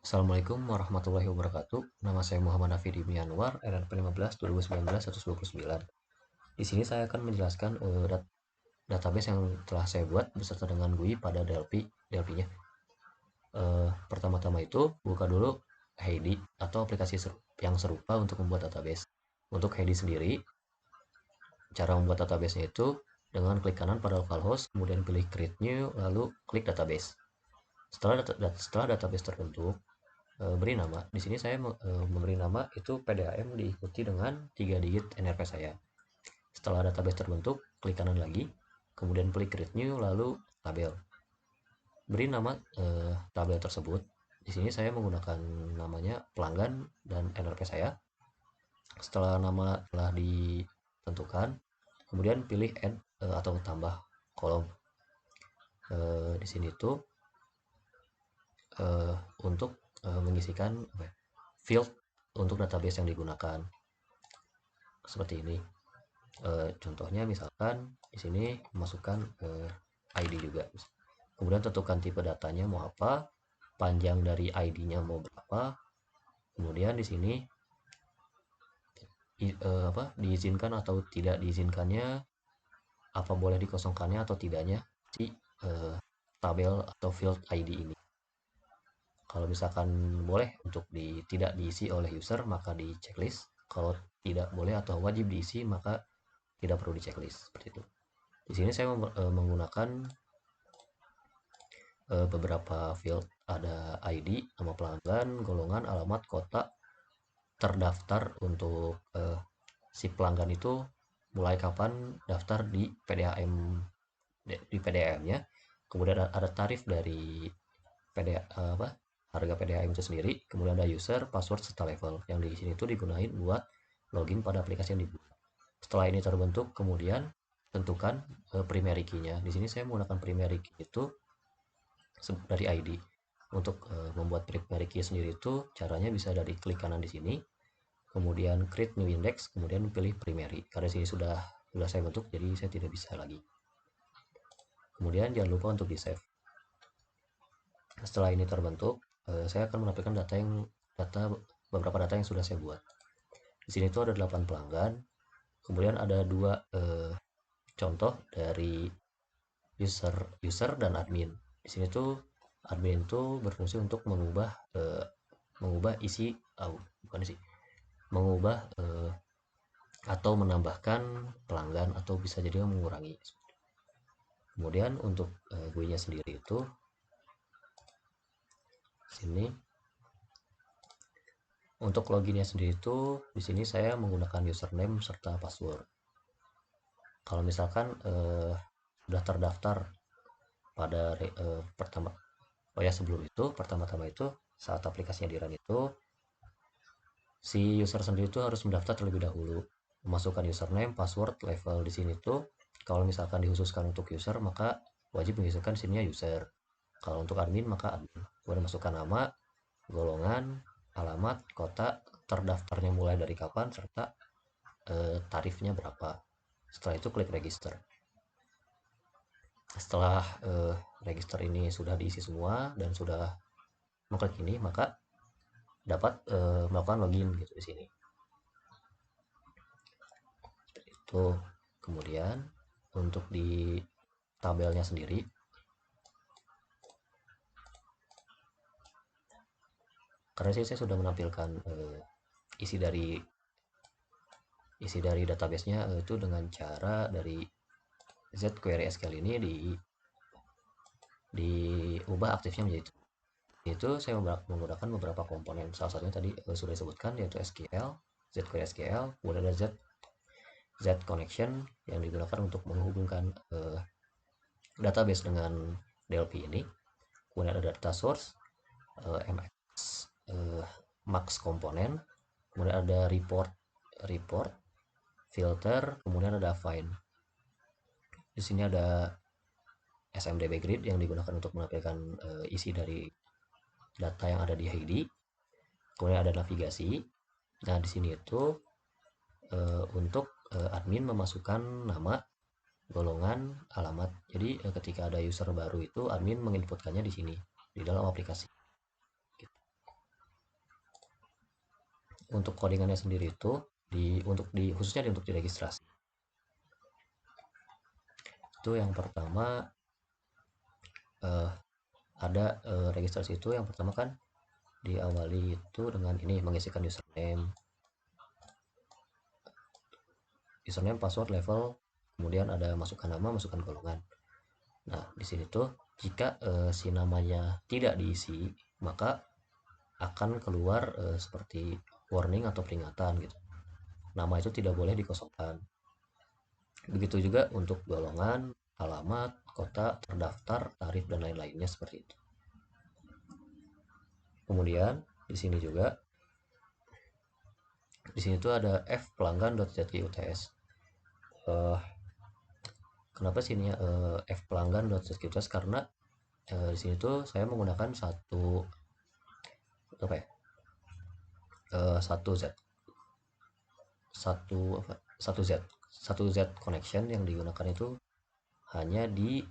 Assalamualaikum warahmatullahi wabarakatuh. Nama saya Muhammad Hafid Ibni Anwar, RNP 15 2019 129. Di sini saya akan menjelaskan database yang telah saya buat beserta dengan GUI pada Delphi-nya. Pertama-tama itu buka dulu Heidi atau aplikasi yang serupa untuk membuat database. Untuk Heidi sendiri, cara membuat database-nya itu dengan klik kanan pada localhost, kemudian pilih create new, lalu klik database. Setelah database terbentuk, beri nama. Di sini saya memberi nama itu PDAM diikuti dengan 3 digit NRP saya. Setelah database terbentuk, klik kanan lagi, kemudian klik create new, lalu tabel. Beri nama tabel tersebut. Di sini saya menggunakan namanya pelanggan dan NRP saya. Setelah nama telah ditentukan, kemudian pilih add atau tambah kolom. Di sini tuh untuk mengisikan field untuk database yang digunakan seperti ini. Contohnya misalkan di sini masukkan ID juga. Kemudian tentukan tipe datanya mau apa, panjang dari ID-nya mau berapa. Kemudian di sini diizinkan atau tidak diizinkannya, apa boleh dikosongkannya atau tidaknya si tabel atau field ID ini. Kalau misalkan boleh untuk tidak diisi oleh user, maka di checklist. Kalau tidak boleh atau wajib diisi, maka tidak perlu di checklist. Seperti itu. Di sini saya menggunakan beberapa field. Ada ID, nama pelanggan, golongan, alamat, kota, terdaftar untuk si pelanggan itu mulai kapan daftar di PDAM-nya. Kemudian ada tarif dari harga PDAM itu sendiri, kemudian ada user, password, serta level yang di sini itu digunakan buat login pada aplikasi yang dibuat. Setelah ini terbentuk, kemudian tentukan primary key-nya. Di sini saya menggunakan primary key itu dari ID. Untuk membuat primary key sendiri itu caranya bisa dari klik kanan di sini, kemudian create new index, kemudian pilih primary. Karena di sini sudah saya bentuk, jadi saya tidak bisa lagi. Kemudian jangan lupa untuk di save. Setelah ini terbentuk, saya akan menampilkan beberapa data yang sudah saya buat. Di sini tuh ada 8 pelanggan, kemudian ada 2 contoh dari user dan admin. Di sini tuh admin tuh berfungsi untuk mengubah isi bukan isi, mengubah atau menambahkan pelanggan atau bisa jadi mengurangi. Kemudian untuk GUI-nya sendiri itu sini untuk loginnya sendiri itu di sini saya menggunakan username serta password. Kalau misalkan sudah terdaftar pada pertama, sebelum itu pertama-tama itu saat aplikasinya di run itu si user sendiri itu harus mendaftar terlebih dahulu, memasukkan username, password, level. Di sini tuh kalau misalkan dikhususkan untuk user maka wajib mengisikan sininya user. Kalau untuk admin maka admin. Kemudian masukkan nama, golongan, alamat, kota, terdaftarnya mulai dari kapan, serta tarifnya berapa. Setelah itu klik register. Setelah register ini sudah diisi semua dan sudah mengklik ini, maka dapat melakukan login gitu di sini. Seperti itu. Kemudian untuk di tabelnya sendiri, karena saya sudah menampilkan isi dari database-nya itu dengan cara dari zQuery SQL ini diubah aktifnya menjadi itu. Saya menggunakan beberapa komponen, salah satunya tadi sudah disebutkan, yaitu SQL, zQuery SQL, kemudian ada Z connection yang digunakan untuk menghubungkan database dengan Delphi ini. Kemudian ada data source, MX, max komponen, kemudian ada report, filter, kemudian ada find. Di sini ada SMDB grid yang digunakan untuk menampilkan isi dari data yang ada di Heidi. Kemudian ada navigasi. Nah, di sini itu untuk admin memasukkan nama, golongan, alamat. Jadi ketika ada user baru itu admin menginputkannya di sini di dalam aplikasi. untuk codingannya sendiri itu khususnya untuk di registrasi itu yang pertama, eh, ada registrasi itu yang pertama kan diawali itu dengan ini mengisikan username password level, kemudian ada masukkan nama masukkan golongan. Nah di sini tuh jika si namanya tidak diisi maka akan keluar seperti warning atau peringatan gitu, nama itu tidak boleh dikosongkan. Begitu juga untuk golongan, alamat, kota, terdaftar, tarif, dan lain-lainnya seperti itu. Kemudian di sini juga di sini tuh ada f pelanggan.zquts. Kenapa sini f pelanggan.zquts? Karena di sini tuh saya menggunakan satu apa ya? Satu Z satu apa satu Z satu Z connection yang digunakan itu hanya di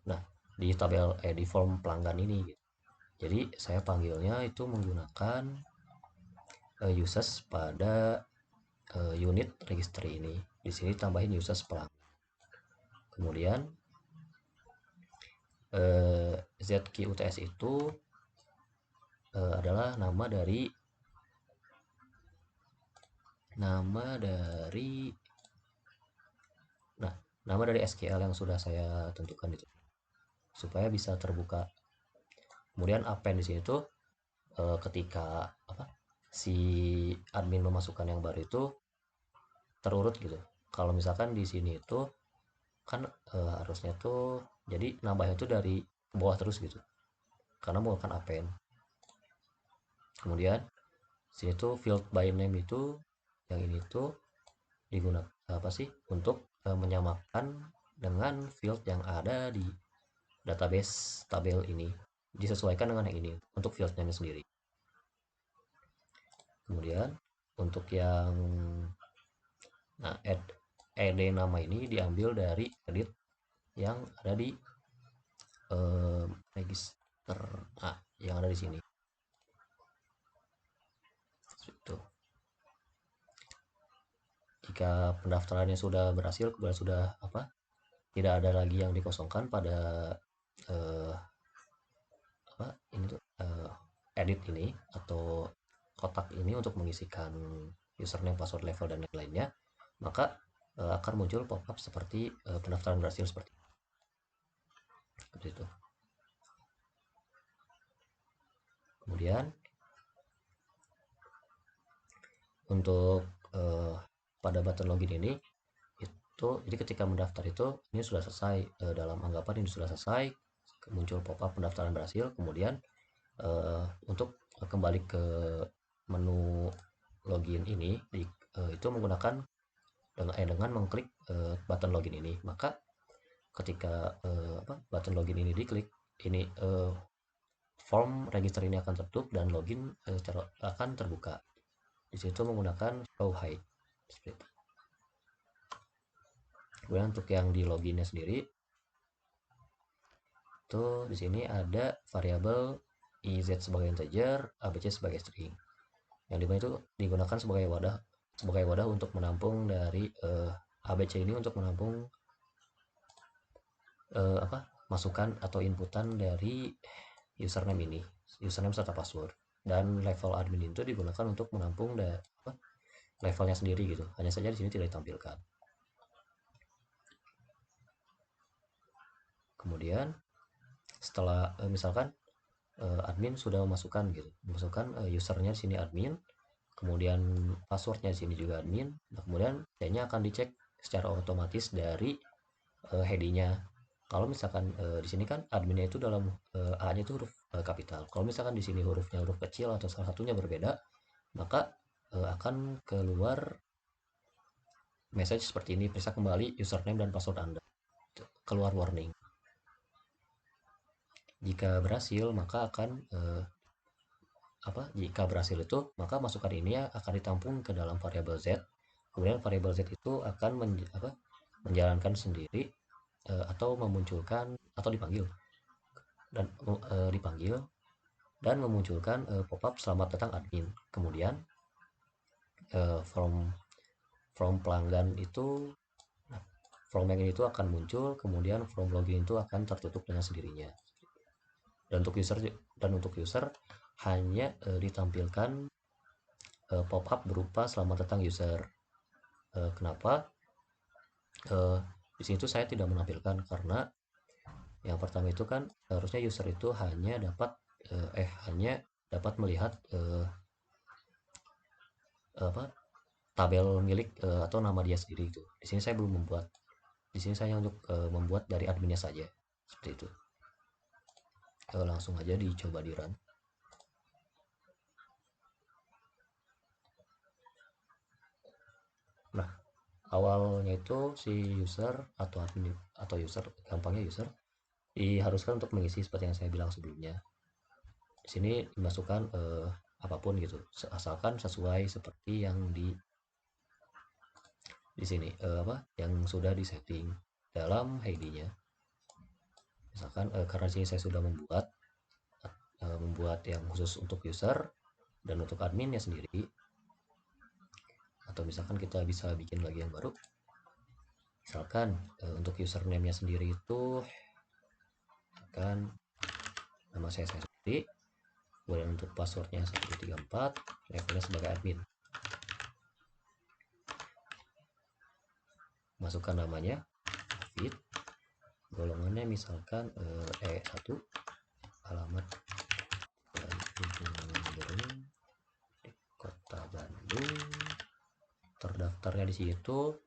nah di di form pelanggan ini gitu. Jadi saya panggilnya itu menggunakan uses pada unit registry ini. Di sini tambahin uses pelanggan. Kemudian ZQTS itu adalah nama dari nah nama dari SQL yang sudah saya tentukan itu supaya bisa terbuka. Kemudian append di sini tuh ketika si admin memasukkan yang baru itu terurut gitu. Kalau misalkan di sini itu kan harusnya tuh jadi nambahnya tuh dari bawah terus gitu karena menggunakan append. Kemudian sini tuh field by name itu yang ini tuh digunakan apa sih untuk menyamakan dengan field yang ada di database tabel ini, disesuaikan dengan yang ini untuk fieldnya sendiri. Kemudian untuk yang ed nama ini diambil dari edit yang ada di register yang ada di sini. Itu. Jika pendaftarannya sudah berhasil, kemudian sudah tidak ada lagi yang dikosongkan pada eh, ini tuh edit ini atau kotak ini untuk mengisikan username, password, level dan lain-lainnya, maka akan muncul pop-up seperti pendaftaran berhasil seperti itu. Kemudian untuk pada button login ini itu jadi ketika mendaftar itu ini sudah selesai, dalam anggapan ini sudah selesai, muncul pop-up pendaftaran berhasil. Kemudian untuk kembali ke menu login ini itu menggunakan dengan mengklik button login ini. Maka ketika button login ini diklik, ini form register ini akan tertutup dan login akan terbuka. Di situ menggunakan show hide seperti itu. Kemudian untuk yang di loginnya sendiri itu di sini ada variabel iz sebagai integer, abc sebagai string. Yang dimana itu digunakan sebagai wadah untuk menampung dari abc ini untuk menampung masukan atau inputan dari username ini, username serta password. Dan level admin itu digunakan untuk menampung levelnya sendiri gitu. Hanya saja di sini tidak ditampilkan. Kemudian setelah misalkan admin sudah memasukkan usernya di sini admin, kemudian passwordnya di sini juga admin. Nah, kemudian kayaknya akan dicek secara otomatis dari headingnya. Kalau misalkan di sini kan adminnya itu dalam A-nya itu huruf kapital. Kalau misalkan di sini hurufnya huruf kecil atau salah satunya berbeda, maka akan keluar message seperti ini, periksa kembali username dan password Anda. Keluar warning. Jika berhasil, maka akan jika berhasil itu, maka masukan ini akan ditampung ke dalam variabel Z. Kemudian variabel Z itu akan menjalankan sendiri atau memunculkan atau dipanggil dan memunculkan pop-up selamat datang admin. Kemudian from pelanggan itu, from yang itu akan muncul, kemudian from login itu akan tertutup dengan sendirinya. Dan untuk user hanya ditampilkan pop-up berupa selamat datang user. Kenapa di sini tuh saya tidak menampilkan? Karena yang pertama itu kan harusnya user itu hanya dapat melihat tabel milik atau nama dia sendiri itu. Di sini saya belum membuat. Di sini saya untuk membuat dari adminnya saja. Seperti itu. Langsung aja dicoba di run. Nah, awalnya itu si user atau admin atau user, gampangnya user, diharuskan untuk mengisi seperti yang saya bilang sebelumnya. Di sini dimasukkan apapun gitu, asalkan sesuai seperti yang di sini yang sudah disetting dalam ID-nya. Misalkan karena sini saya sudah membuat yang khusus untuk user dan untuk adminnya sendiri, atau misalkan kita bisa bikin lagi yang baru. Misalkan untuk username-nya sendiri itu kan nama saya sendiri, kemudian untuk passwordnya 134, levelnya sebagai admin. Masukkan namanya Fit, golongannya misalkan E1, alamat Bandung, Kota Bandung, terdaftarnya di situ.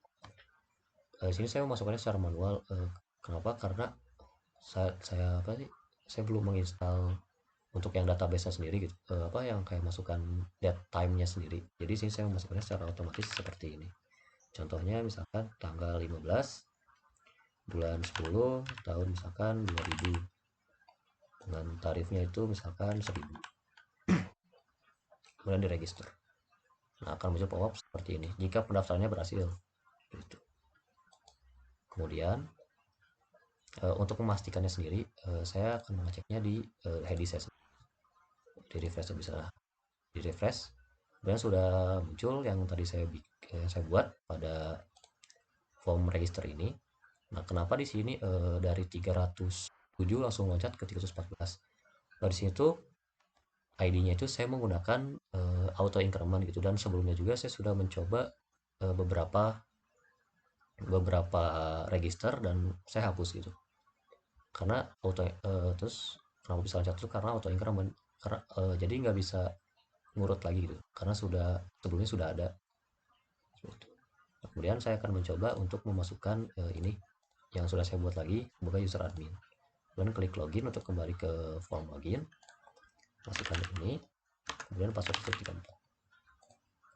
Sini saya memasukkannya secara manual. Kenapa? Karena saya belum menginstal untuk yang database-nya sendiri gitu. Yang kayak masukkan date time-nya sendiri. Jadi sini saya memasukkannya secara otomatis seperti ini. Contohnya misalkan tanggal 15 bulan 10 tahun misalkan 2000 dengan tarifnya itu misalkan 1000. Kemudian diregister. Nah, akan muncul pop-up seperti ini jika pendaftarannya berhasil. Gitu. Kemudian untuk memastikannya sendiri, saya akan mengeceknya di head session. Di refresh bisa di refresh. Kemudian sudah muncul yang tadi saya buat pada form register ini. Nah, kenapa di sini dari 307 langsung loncat ke 314? Nah, di sini tuh ID-nya itu saya menggunakan auto increment gitu, dan sebelumnya juga saya sudah mencoba beberapa register dan saya hapus gitu. Karena terus kenapa bisa loncat itu karena auto increment, karena jadi nggak bisa ngurut lagi gitu karena sebelumnya sudah ada. Kemudian saya akan mencoba untuk memasukkan ini yang sudah saya buat lagi sebagai user admin. Kemudian klik login untuk kembali ke form login, masukkan ini, kemudian password 134.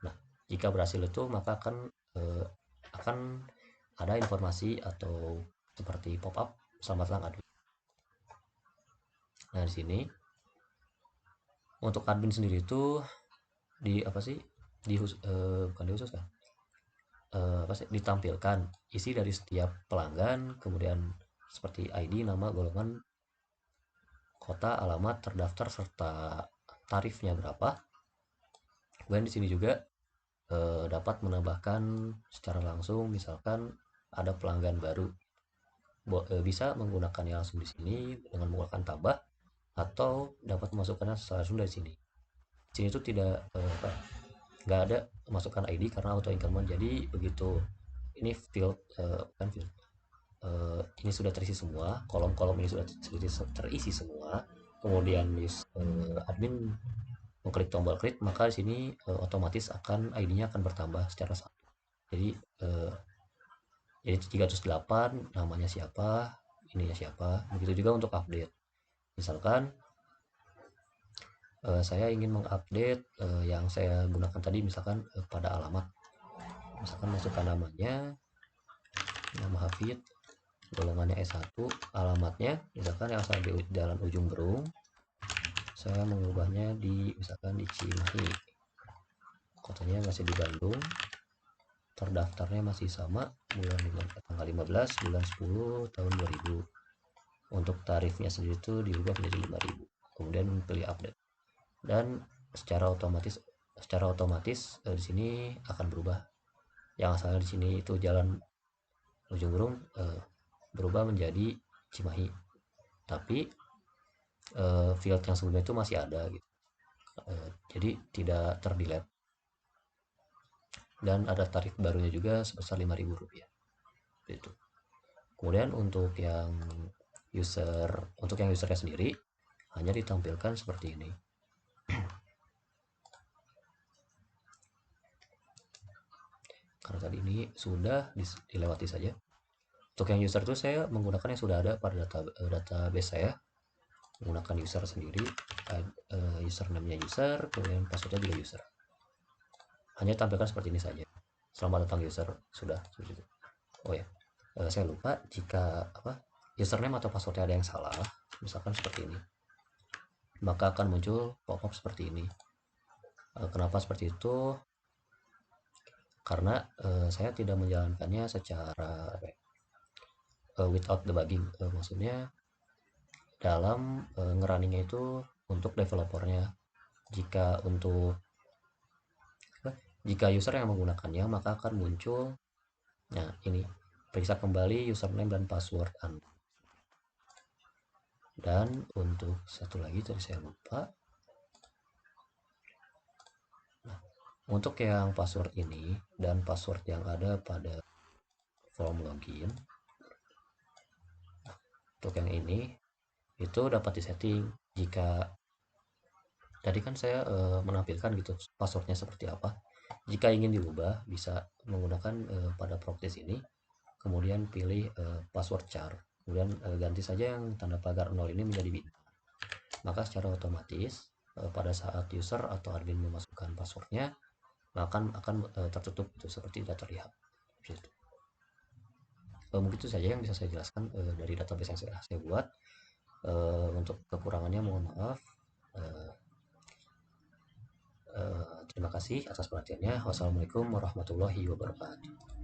Nah, jika berhasil itu maka akan ada informasi atau seperti pop up selamat datang admin. Nah, di sini untuk admin sendiri itu bukan dihususkan, ditampilkan isi dari setiap pelanggan, kemudian seperti ID, nama, golongan, kota, alamat, terdaftar, serta tarifnya berapa. Kemudian di sini juga dapat menambahkan secara langsung, misalkan ada pelanggan baru, bisa menggunakannya langsung di sini dengan menggunakan tambah, atau dapat memasukkannya secara langsung dari sini. Di sini itu nggak ada masukkan ID karena auto increment. Jadi begitu ini ini sudah terisi semua, kolom-kolom ini sudah terisi semua, kemudian admin mengklik tombol klik, maka di sini otomatis ID-nya akan bertambah secara satu. Jadi 308 namanya siapa, ininya siapa. Begitu juga untuk update. Misalkan saya ingin mengupdate yang saya gunakan tadi, misalkan pada alamat, misalkan masukkan namanya, nama Hafid, golongannya S1, alamatnya misalkan yang asal di Jalan Ujung Berung, saya mengubahnya misalkan di Cimahi, kotanya masih di Bandung, terdaftarnya masih sama, tanggal 15 bulan 10 tahun 2000. Untuk tarifnya sendiri itu dirubah menjadi 5000. Kemudian pilih update dan secara otomatis secara otomatis di sini akan berubah. Yang asalnya di sini itu jalan Ujung Berung berubah menjadi Cimahi, tapi field yang sebelumnya itu masih ada gitu. Jadi tidak terdelete, dan ada tarif barunya juga sebesar Rp5.000 gitu. Kemudian untuk yang usernya sendiri hanya ditampilkan seperti ini. Karena tadi ini sudah dilewati saja. Untuk yang user itu saya menggunakan yang sudah ada pada database saya, menggunakan user sendiri, username-nya user, kemudian passwordnya juga user. Hanya tampilkan seperti ini saja. Selamat datang user, sudah seperti itu. Oh ya, saya lupa, jika username atau passwordnya ada yang salah, misalkan seperti ini, maka akan muncul pop-up seperti ini. Kenapa seperti itu? Karena saya tidak menjalankannya secara without debugging. Maksudnya dalam ngerunningnya itu untuk developernya. Jika user yang menggunakannya, maka akan muncul, nah ini, periksa kembali username dan password Anda. Dan untuk satu lagi tadi saya lupa. Nah, untuk yang password ini dan password yang ada pada form login, untuk yang ini itu dapat disetting. Jika tadi kan saya menampilkan gitu passwordnya seperti apa, jika ingin diubah bisa menggunakan pada practice ini, kemudian pilih password char, kemudian ganti saja yang tanda pagar 0 ini menjadi bintang. Maka secara otomatis pada saat user atau admin memasukkan passwordnya, maka akan tertutup itu seperti tidak terlihat gitu. Mungkin itu saja yang bisa saya jelaskan dari database yang saya buat. Untuk kekurangannya mohon maaf. Terima kasih atas perhatiannya. Wassalamualaikum warahmatullahi wabarakatuh.